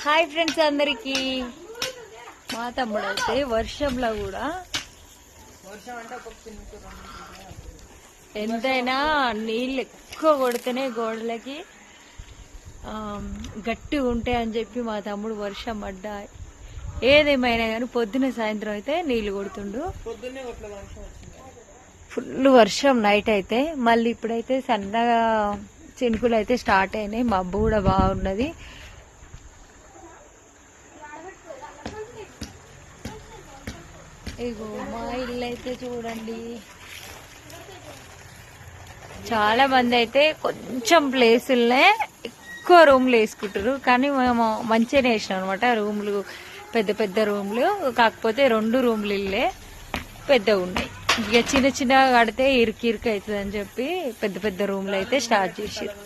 Hi friends అందరికి. మా తమ్ముడు అయితే వర్షంలో కూడా ఎంతైనా నీళ్ళు ఎక్కువ కొడితేనే గోడలకి గట్టిగా ఉంటాయని చెప్పి మా తమ్ముడు వర్షం పడ్డా ఏదేమైనా కానీ పొద్దున్న సాయంత్రం అయితే నీళ్లు కొడుతుండు. ఫుల్ వర్షం నైట్ అయితే, మళ్ళీ ఇప్పుడైతే సన్నగా చినుకులు అయితే స్టార్ట్ అయినాయి. మబ్బు కూడా బాగున్నది. ఇగో మా ఇల్లు అయితే చూడండి. చాలా మంది అయితే కొంచెం ప్లేసులనే ఎక్కువ రూమ్లు వేసుకుంటారు, కానీ మేము మంచిగానే వేసినాం అనమాట. రూమ్లు పెద్ద పెద్ద రూమ్లు, కాకపోతే 2 రూమ్లు ఇల్లే పెద్దగా ఉన్నాయి. ఇక చిన్న చిన్నగా కడితే ఇరుకు అవుతుంది అని చెప్పి పెద్ద పెద్ద రూమ్లు అయితే స్టార్ట్ చేసారు.